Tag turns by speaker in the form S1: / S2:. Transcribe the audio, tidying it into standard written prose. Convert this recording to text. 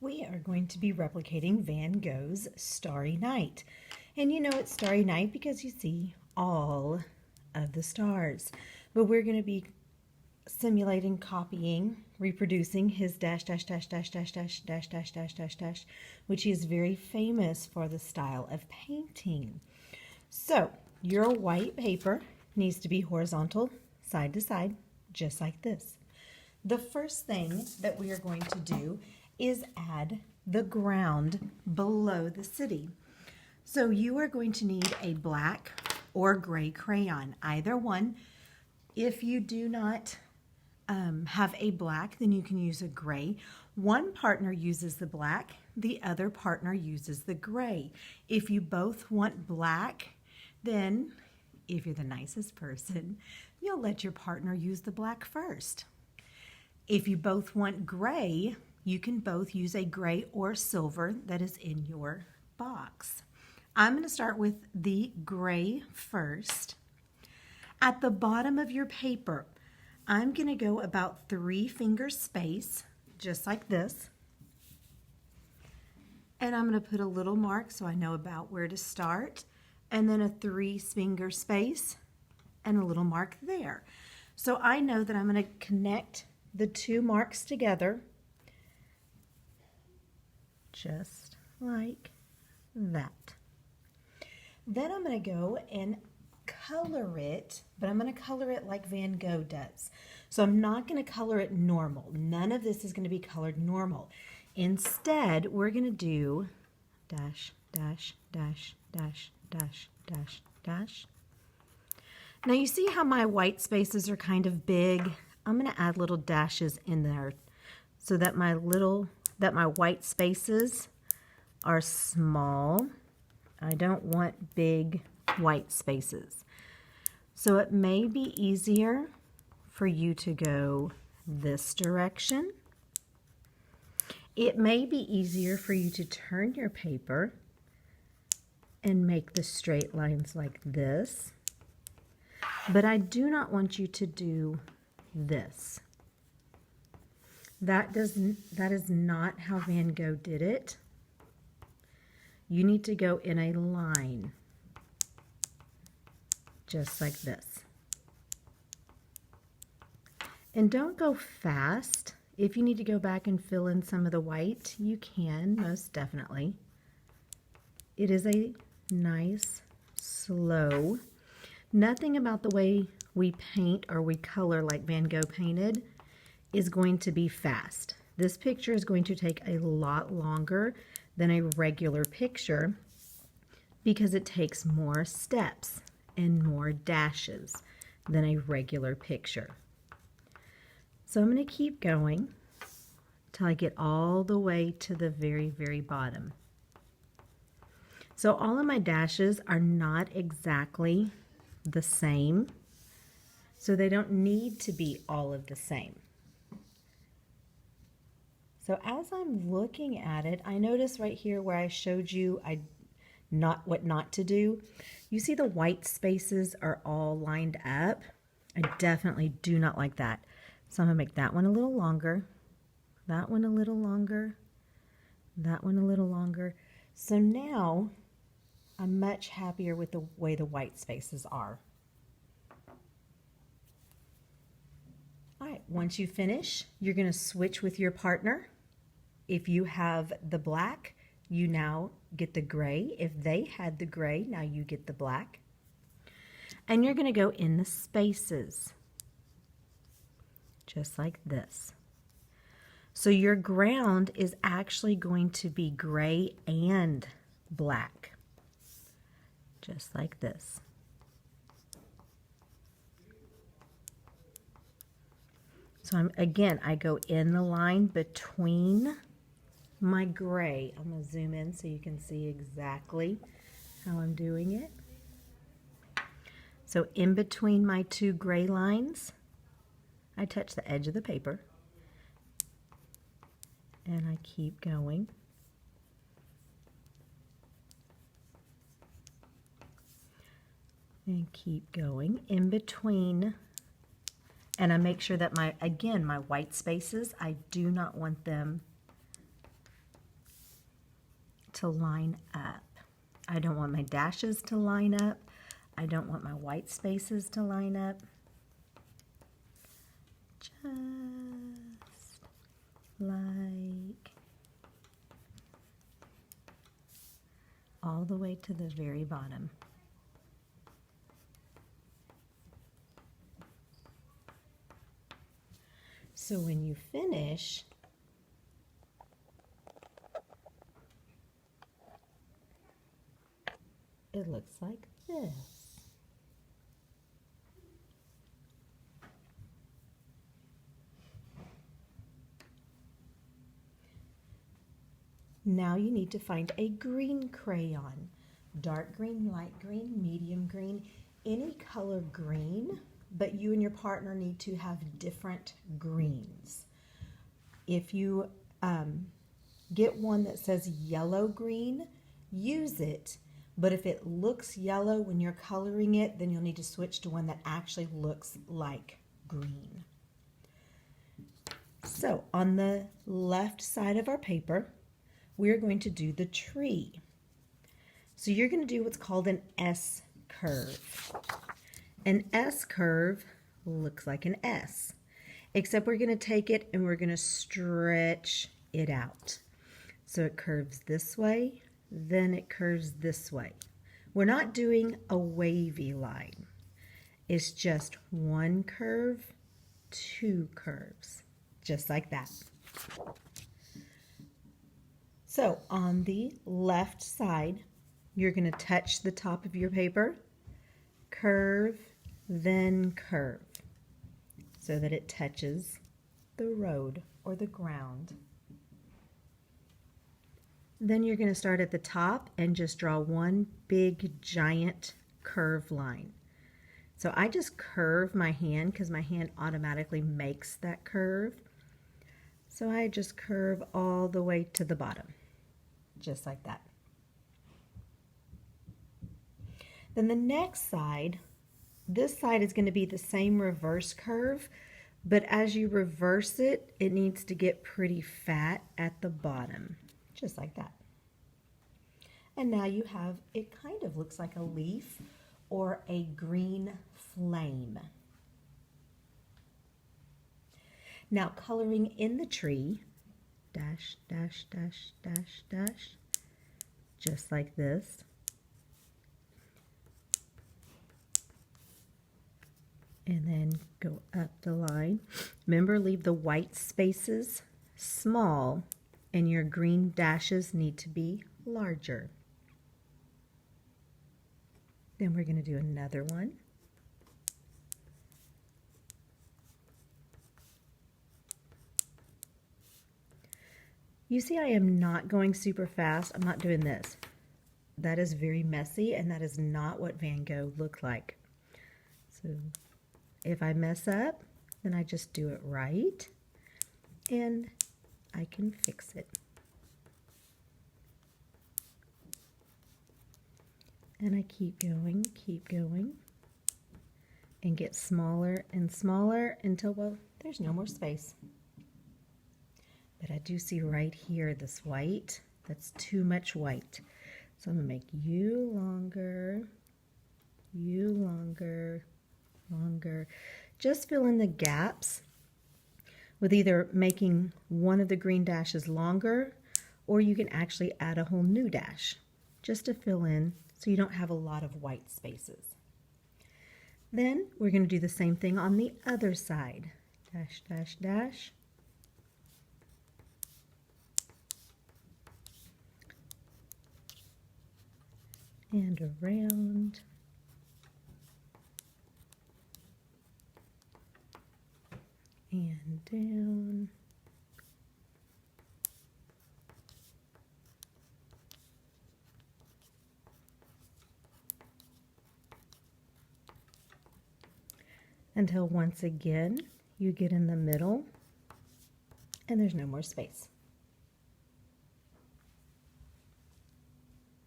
S1: We are going to be replicating Van Gogh's Starry Night. And you know it's Starry Night because you see all of the stars. But we're going to be simulating, copying, reproducing his dash, dash, dash, dash, dash, dash, dash, dash, dash, dash, dash, which he is very famous for the style of painting. So your white paper needs to be horizontal, side to side, just like this. The first thing that we are going to do is add the ground below the city. So you are going to need a black or gray crayon, either one. If you do not have a black, then you can use a gray. One partner uses the black, the other partner uses the gray. If you both want black, then if you're the nicest person, you'll let your partner use the black first. If you both want gray, you can both use a gray or silver that is in your box. I'm going to start with the gray first. At the bottom of your paper, I'm going to go about 3 finger space, just like this. And I'm going to put a little mark so I know about where to start, and then a 3 finger space and a little mark there. So I know that I'm going to connect the 2 marks together just like that. Then I'm going to go and color it, but I'm going to color it like Van Gogh does. So I'm not going to color it normal. None of this is going to be colored normal. Instead, we're going to do dash, dash, dash, dash, dash, dash, dash. Now you see how my white spaces are kind of big? I'm going to add little dashes in there so that my white spaces are small. I don't want big white spaces. So it may be easier for you to go this direction. It may be easier for you to turn your paper and make the straight lines like this. But I do not want you to do this. That is not how Van Gogh did it. You need to go in a line, just like this. And don't go fast. If you need to go back and fill in some of the white, you can, most definitely. It is a nice, slow. Nothing about the way we paint or we color like Van Gogh painted is going to be fast. This picture is going to take a lot longer than a regular picture because it takes more steps and more dashes than a regular picture. So I'm going to keep going till I get all the way to the very, very bottom. So all of my dashes are not exactly the same, so they don't need to be all of the same. So as I'm looking at it, I notice right here where I showed you what not to do. You see the white spaces are all lined up. I definitely do not like that. So I'm going to make that one a little longer, that one a little longer, that one a little longer. So now I'm much happier with the way the white spaces are. All right, once you finish, you're going to switch with your partner. If you have the black, you now get the gray. If they had the gray, now you get the black. And you're going to go in the spaces, just like this. So your ground is actually going to be gray and black, just like this. So I go in the line between my gray. I'm going to zoom in so you can see exactly how I'm doing it. So in between my 2 gray lines, I touch the edge of the paper and I keep going. And keep going in between. And I make sure that my white spaces, I do not want them to line up. I don't want my dashes to line up. I don't want my white spaces to line up. Just like all the way to the very bottom. So when you finish, it looks like this. Now you need to find a green crayon. Dark green, light green, medium green, any color green, but you and your partner need to have different greens. If you get one that says yellow green, use it, but if it looks yellow when you're coloring it, then you'll need to switch to one that actually looks like green. So on the left side of our paper, we're going to do the tree. So you're going to do what's called an S curve. An S curve looks like an S, except we're going to take it and we're going to stretch it out. So it curves this way, then it curves this way. We're not doing a wavy line. It's just one curve, two curves, just like that. So on the left side, you're going to touch the top of your paper, curve, then curve, so that it touches the road or the ground. Then you're going to start at the top and just draw one big giant curve line. So I just curve my hand because my hand automatically makes that curve. So I just curve all the way to the bottom, just like that. Then the next side, this side is going to be the same reverse curve, but as you reverse it, it needs to get pretty fat at the bottom, just like that. And now you have, it kind of looks like a leaf or a green flame. Now coloring in the tree, dash, dash, dash, dash, dash, just like this. And then go up the line. Remember, leave the white spaces small and your green dashes need to be larger. Then we're going to do another one. You see I am not going super fast. I'm not doing this. That is very messy and that is not what Van Gogh looked like. So if I mess up, then I just do it right and I can fix it. And I keep going, and get smaller and smaller until, well, there's no more space. But I do see right here this white, that's too much white. So I'm going to make you longer, longer. Just fill in the gaps with either making one of the green dashes longer, or you can actually add a whole new dash just to fill in so you don't have a lot of white spaces. Then we're going to do the same thing on the other side. Dash, dash, dash. And around. And down. Until once again you get in the middle and there's no more space.